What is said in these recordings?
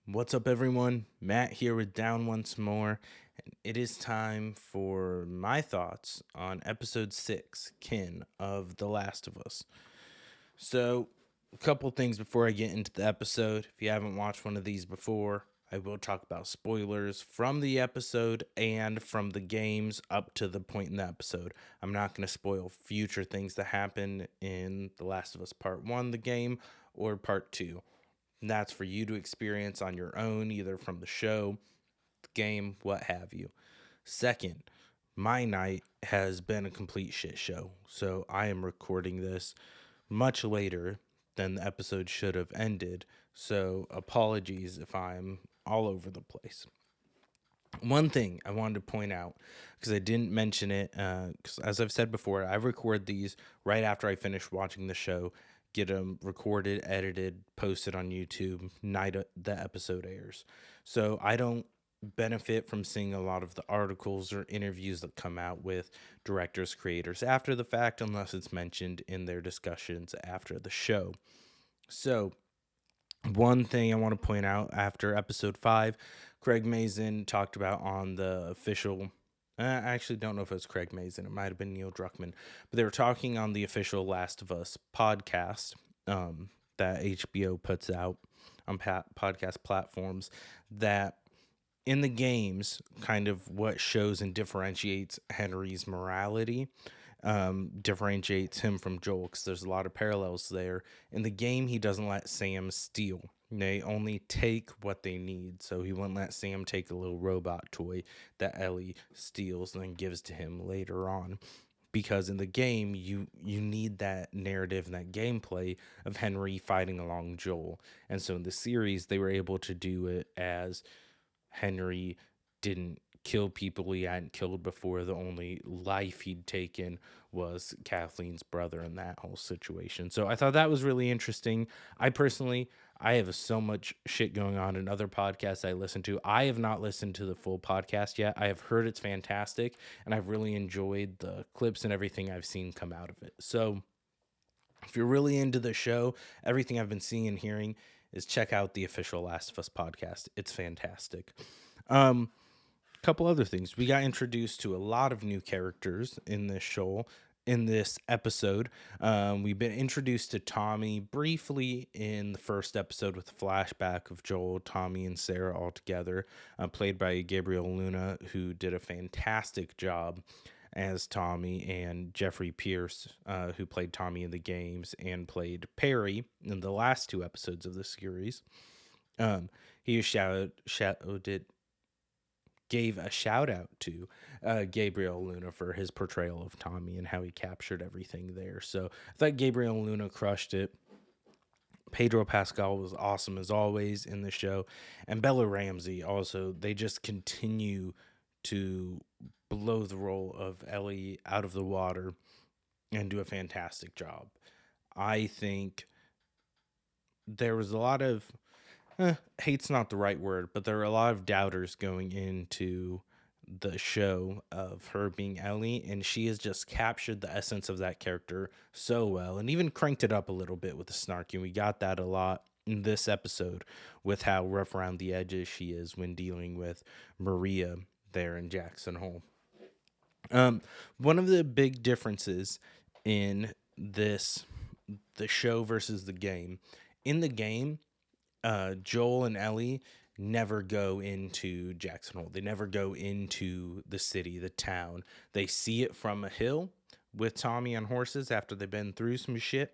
What's up, everyone? Matt here with Down Once More, and it is time for my thoughts on episode 6, Kin of The Last of Us. So, a couple things before I get into the episode. If you haven't watched one of these before, I will talk about spoilers from the episode and from the games up to the point in the episode. I'm not going to spoil future things that happen in The Last of Us Part 1, the game, or Part 2. And that's for you to experience on your own, either from the show, the game, what have you. Second, my night has been a complete shit show. So I am recording this much later than the episode should have ended. So apologies if I'm all over the place. One thing I wanted to point out, because I didn't mention it, because as I've said before, I record these right after I finish watching the show, get them recorded, edited, posted on YouTube, night the episode airs. So I don't benefit from seeing a lot of the articles or interviews that come out with directors, creators after the fact, unless it's mentioned in their discussions after the show. So one thing I want to point out after episode 5, Craig Mazin talked about on the official. I actually don't know if it was Craig Mazin. It might have been Neil Druckmann. But they were talking on the official Last of Us podcast that HBO puts out on podcast platforms, that in the games, kind of what shows and differentiates Henry's morality, differentiates him from Joel, because there's a lot of parallels there. In the game, he doesn't let Sam steal. They only take what they need. So he wouldn't let Sam take a little robot toy that Ellie steals and then gives to him later on. Because in the game, you need that narrative and that gameplay of Henry fighting along Joel. And so in the series, they were able to do it as Henry didn't kill people he hadn't killed before. The only life he'd taken was Kathleen's brother in that whole situation. So I thought that was really interesting. I have so much shit going on in other podcasts I listen to. I have not listened to the full podcast yet. I have heard it's fantastic, and I've really enjoyed the clips and everything I've seen come out of it. So if you're really into the show, everything I've been seeing and hearing, is check out the official Last of Us podcast. It's fantastic. Um, Couple other things. We got introduced to a lot of new characters in this show. In this episode, we've been introduced to Tommy briefly in the first episode with a flashback of Joel, Tommy, and Sarah all together, played by Gabriel Luna, who did a fantastic job as Tommy, and Jeffrey Pierce, who played Tommy in the games and played Perry in the last two episodes of the series. Um, he shouted gave a shout out to Gabriel Luna for his portrayal of Tommy and how he captured everything there. So I thought Gabriel Luna crushed it. Pedro Pascal was awesome as always in the show, and Bella Ramsey also. They just continue to blow the role of Ellie out of the water and do a fantastic job. I think there was a lot of hate's not the right word, but there are a lot of doubters going into the show of her being Ellie, and she has just captured the essence of that character so well, and even cranked it up a little bit with the snark. And we got that a lot in this episode with how rough around the edges she is when dealing with Maria there in Jackson Hole. Um, One of the big differences in this, the show versus the game, in the game, Joel and Ellie never go into Jackson Hole. They never go into the city, the town. They see it from a hill with Tommy on horses after they've been through some shit.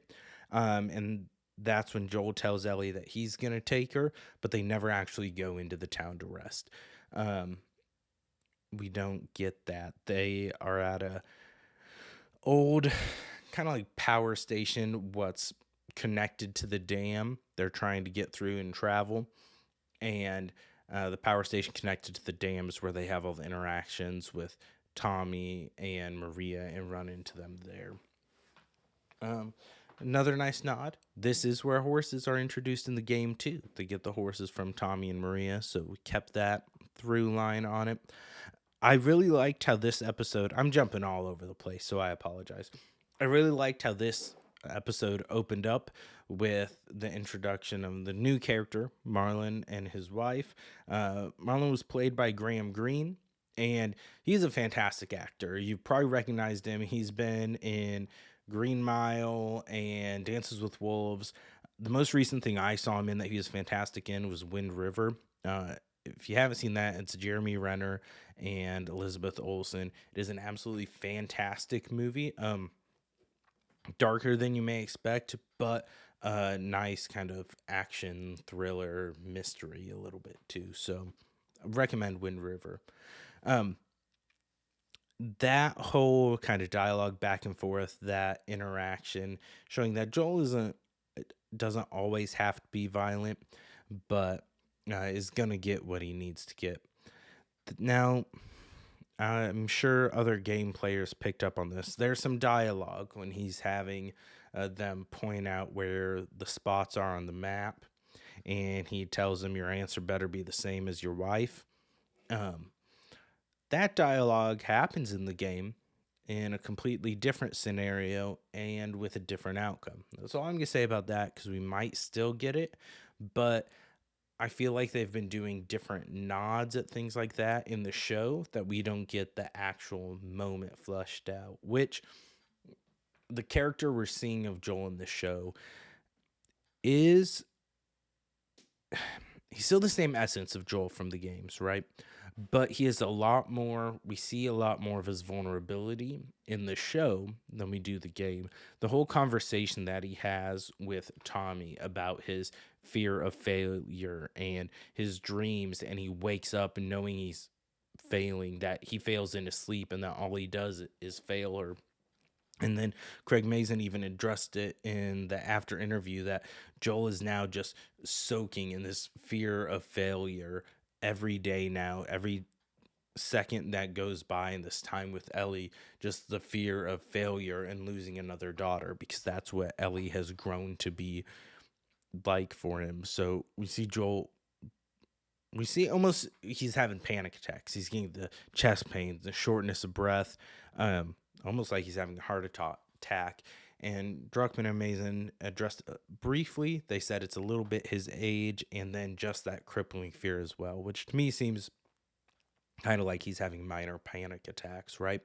And that's when Joel tells Ellie that he's going to take her, but they never actually go into the town to rest. Um, we don't get that. They are at a old kind of like power station, what's connected to the dam they're trying to get through and travel. And the power station connected to the dams where they have all the interactions with Tommy and Maria and run into them there. Um, Another nice nod. This is where horses are introduced in the game too. They get the horses from Tommy and Maria, so we kept that through line on it. I really liked how this episode, I'm jumping all over the place, so I apologize. I really liked how this episode opened up with the introduction of the new character, Marlon, and his wife. Marlon was played by Graham Greene, and he's a fantastic actor. You've probably recognized him. He's been in Green Mile and Dances with Wolves. The most recent thing I saw him in that he was fantastic in was Wind River. If you haven't seen that, it's Jeremy Renner and Elizabeth Olsen. It is an absolutely fantastic movie. Darker than you may expect, but a nice kind of action thriller mystery a little bit too. So I recommend Wind River. Um, that whole kind of dialogue back and forth, that interaction, showing that Joel doesn't always have to be violent, but is gonna get what he needs to get. Now, I'm sure other game players picked up on this. There's some dialogue when he's having them point out where the spots are on the map, and he tells them your answer better be the same as your wife. Um, that dialogue happens in the game in a completely different scenario and with a different outcome. That's all I'm going to say about that, because we might still get it, but I feel like they've been doing different nods at things like that in the show that we don't get the actual moment flushed out, which the character we're seeing of Joel in the show is he's still the same essence of Joel from the games, right? But he is a lot more, we see a lot more of his vulnerability in the show than we do the game. The whole conversation that he has with Tommy about his fear of failure and his dreams, and he wakes up knowing he's failing, that he fails in his sleep, and that all he does is fail. Or and then Craig Mazin even addressed it in the after interview that Joel is now just soaking in this fear of failure every day now, every second that goes by in this time with Ellie, just the fear of failure and losing another daughter, because that's what Ellie has grown to be like for him. So we see Joel, we see almost he's having panic attacks. He's getting the chest pains, the shortness of breath, almost like he's having a heart attack. And Druckmann and Mason addressed briefly. They said it's a little bit his age, and then just that crippling fear as well, which to me seems kind of like he's having minor panic attacks, right?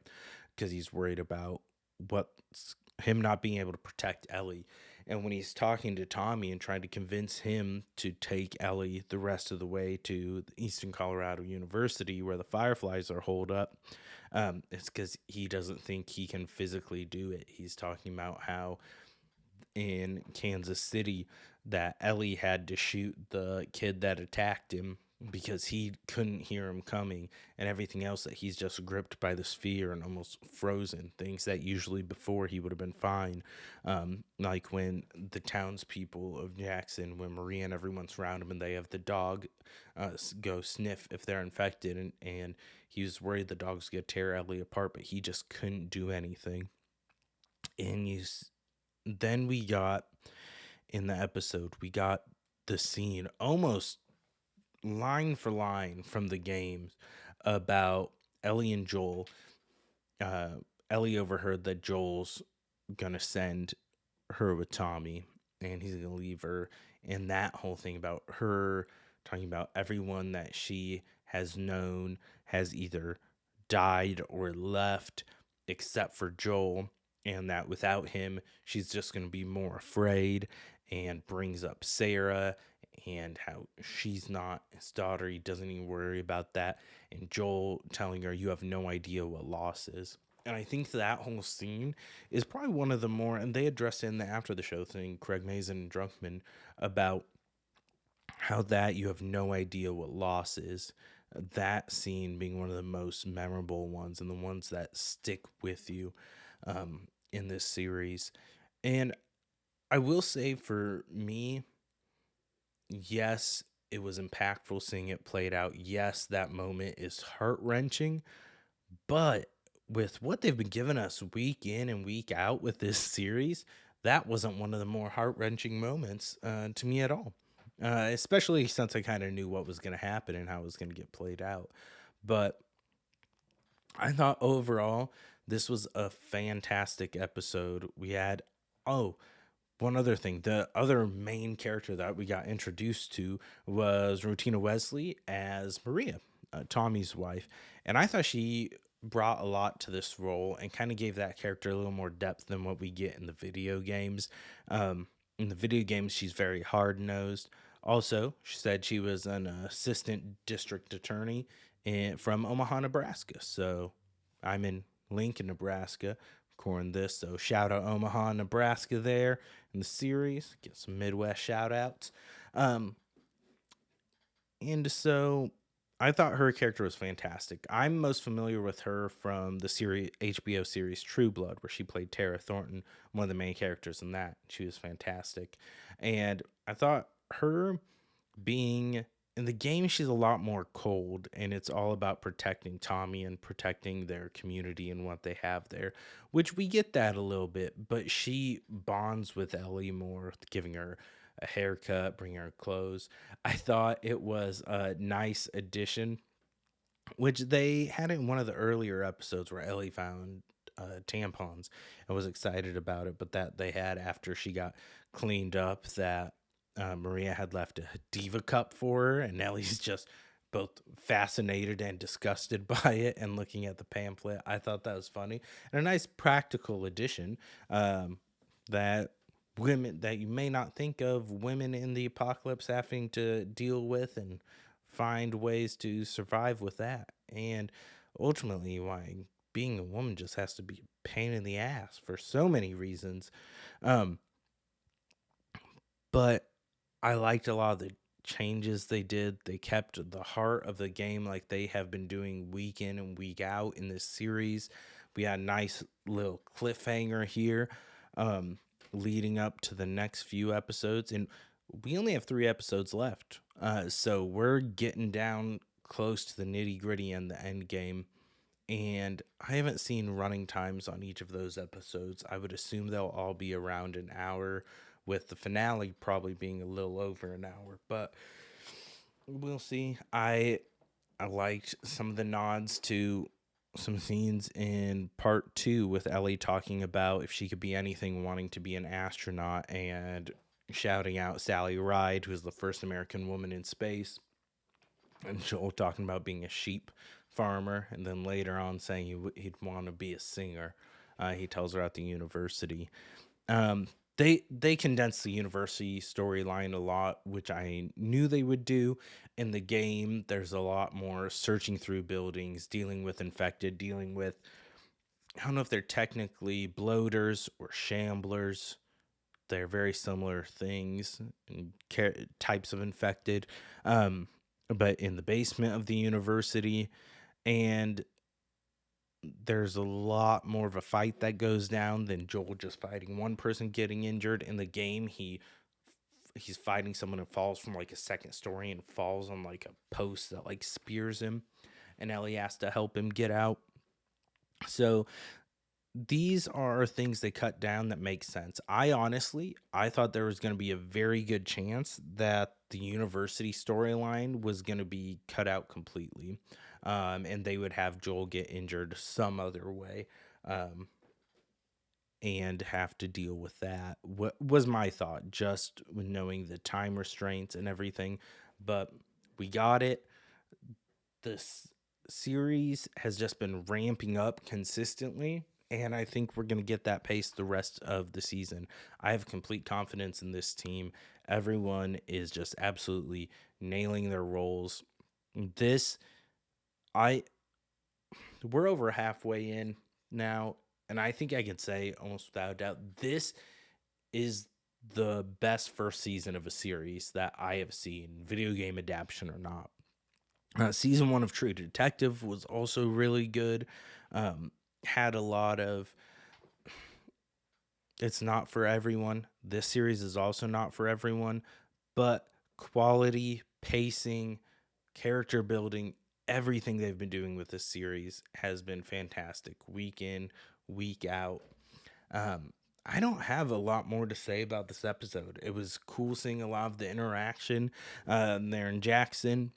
Because he's worried about what's him not being able to protect Ellie. And when he's talking to Tommy and trying to convince him to take Ellie the rest of the way to Eastern Colorado University where the Fireflies are holed up, it's because he doesn't think he can physically do it. He's talking about how in Kansas City that Ellie had to shoot the kid that attacked him because he couldn't hear him coming, and everything else that he's just gripped by this fear and almost frozen, things that usually before he would have been fine. Like when the townspeople of Jackson, when Maria and everyone's around him and they have the dog go sniff if they're infected, and he was worried the dog's gonna tear Ellie apart, but he just couldn't do anything. And then we got in the episode, we got the scene almost line for line from the games about Ellie and Joel. Uh, Ellie overheard that Joel's gonna send her with Tommy, and he's gonna leave her. And that whole thing about her talking about everyone that she has known has either died or left, except for Joel, and that without him, she's just gonna be more afraid. And brings up Sarah and how she's not his daughter. He doesn't even worry about that. And Joel telling her, "You have no idea what loss is." And I think that whole scene is probably one of the more, and they addressed in the after the show thing, Craig Mazin and Druckmann, about how that you have no idea what loss is. That scene being one of the most memorable ones and the ones that stick with you in this series. And I will say for me, yes, it was impactful seeing it played out. Yes, that moment is heart wrenching. But with what they've been giving us week in and week out with this series, that wasn't one of the more heart wrenching moments to me at all. Especially since I kind of knew what was going to happen and how it was going to get played out. But I thought overall, this was a fantastic episode. We had, oh, one other thing, the other main character that we got introduced to was Rutina Wesley as Maria, Tommy's wife. And I thought she brought a lot to this role and kind of gave that character a little more depth than what we get in the video games. In the video games, she's very hard nosed. Also, she said she was an assistant district attorney from Omaha, Nebraska. So I'm in Lincoln, Nebraska, recording this. So shout out Omaha, Nebraska there in the series. Get some Midwest shout outs. Um, and so I thought her character was fantastic. I'm most familiar with her from the series HBO series True Blood, where she played Tara Thornton, one of the main characters in that. She was fantastic. And I thought her being in the game, she's a lot more cold, and it's all about protecting Tommy and protecting their community and what they have there, which we get that a little bit, but she bonds with Ellie more, giving her a haircut, bringing her clothes. I thought it was a nice addition, which they had in one of the earlier episodes where Ellie found tampons and was excited about it, but that they had after she got cleaned up, that Maria had left a diva cup for her, and Ellie's just both fascinated and disgusted by it and looking at the pamphlet. I thought that was funny and a nice practical addition, that women that you may not think of women in the apocalypse having to deal with and find ways to survive with that. And ultimately, why being a woman just has to be a pain in the ass for so many reasons. Um, but I liked a lot of the changes they did. They kept the heart of the game like they have been doing week in and week out in this series. We had a nice little cliffhanger here, um, leading up to the next few episodes. And we only have 3 episodes left. So we're getting down close to the nitty gritty and the end game. And I haven't seen running times on each of those episodes. I would assume they'll all be around an hour, with the finale probably being a little over an hour, but we'll see. I liked some of the nods to some scenes in part 2 with Ellie talking about if she could be anything, wanting to be an astronaut, and shouting out Sally Ride, who is the first American woman in space, and Joel talking about being a sheep farmer, and then later on saying he'd want to be a singer. He tells her at the university. Um, they condensed the university storyline a lot, which I knew they would do. In the game, there's a lot more searching through buildings, dealing with infected, dealing with, I don't know if they're technically bloaters or shamblers. They're very similar things and types of infected. Um, but in the basement of the university, and there's a lot more of a fight that goes down than Joel just fighting one person getting injured. In the game, he's fighting someone who falls from like a second story and falls on like a post that like spears him, and Ellie has to help him get out. So these are things they cut down that make sense. I thought there was going to be a very good chance that the university storyline was going to be cut out completely, and they would have Joel get injured some other way, um, and have to deal with that. What was my thought, just knowing the time restraints and everything, but we got it. This series has just been ramping up consistently, and I think we're going to get that pace the rest of the season. I have complete confidence in this team. Everyone is just absolutely nailing their roles. This I We're over halfway in now, and I think I can say almost without a doubt this is the best first season of a series that I have seen, video game adaptation or not. Season 1 of True Detective was also really good. Had a lot of, it's not for everyone. This series is also not for everyone, but quality, pacing, character building, everything they've been doing with this series has been fantastic, week in, week out. Um, I don't have a lot more to say about this episode. It was cool seeing a lot of the interaction there in Jackson,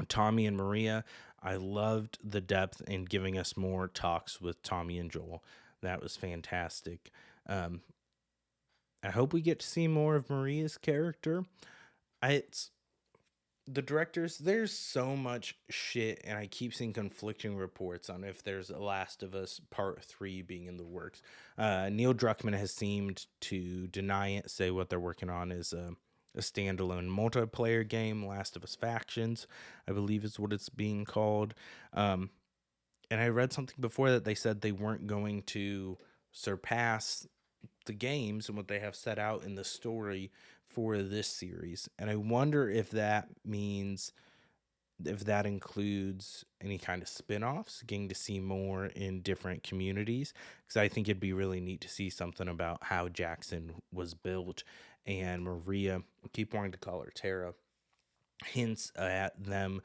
Tommy and Maria. I loved the depth in giving us more talks with Tommy and Joel. That was fantastic. Um, I hope we get to see more of Maria's character. It's the directors, there's so much shit, and I keep seeing conflicting reports on if there's a Last of Us Part 3 being in the works. Neil Druckmann has seemed to deny it, say what they're working on is a standalone multiplayer game, Last of Us Factions, I believe is what it's being called. Um, and I read something before that they said they weren't going to surpass the games and what they have set out in the story for this series. And I wonder if that means, if that includes any kind of spin-offs, getting to see more in different communities, because I think it'd be really neat to see something about how Jackson was built. And Maria, I keep wanting to call her Tara, hints at them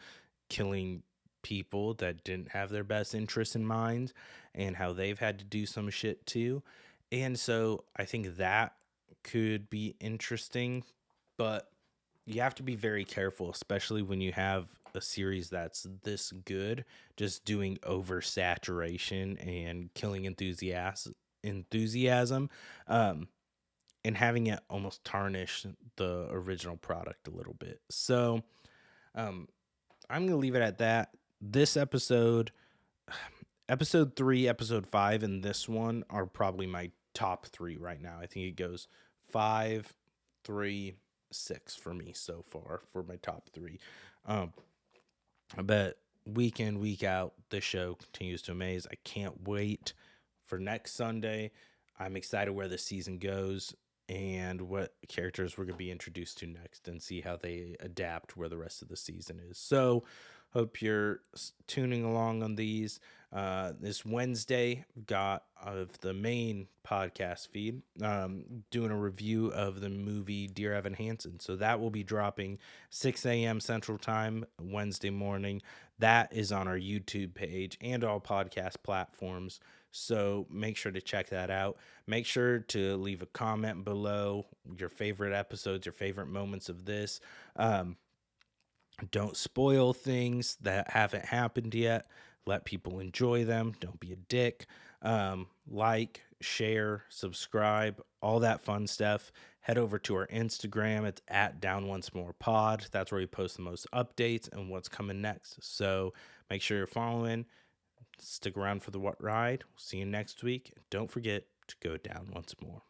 killing people that didn't have their best interests in mind, and how they've had to do some shit too. And so I think that could be interesting, but you have to be very careful, especially when you have a series that's this good, just doing oversaturation and killing enthusiasm, um, and having it almost tarnish the original product a little bit. So, um, I'm gonna leave it at that. This episode, episode 3, episode 5, and this one are probably my top 3 right now. I think it goes 5, 3, 6 for me so far for my top 3. Um, but week in, week out, this show continues to amaze. I can't wait for next Sunday. I'm excited where the season goes and what characters we're going to be introduced to next, and see how they adapt where the rest of the season is. So, hope you're tuning along on these. This Wednesday, got of the main podcast feed, doing a review of the movie Dear Evan Hansen. So that will be dropping 6 a.m. Central Time Wednesday morning. That is on our YouTube page and all podcast platforms. So make sure to check that out. Make sure to leave a comment below your favorite episodes, your favorite moments of this. Don't spoil things that haven't happened yet. Let people enjoy them. Don't be a dick. Like, share, subscribe, all that fun stuff. Head over to our Instagram. It's at Down Once More Pod. That's where we post the most updates and what's coming next. So make sure you're following. Stick around for the what ride. We'll see you next week. Don't forget to go down once more.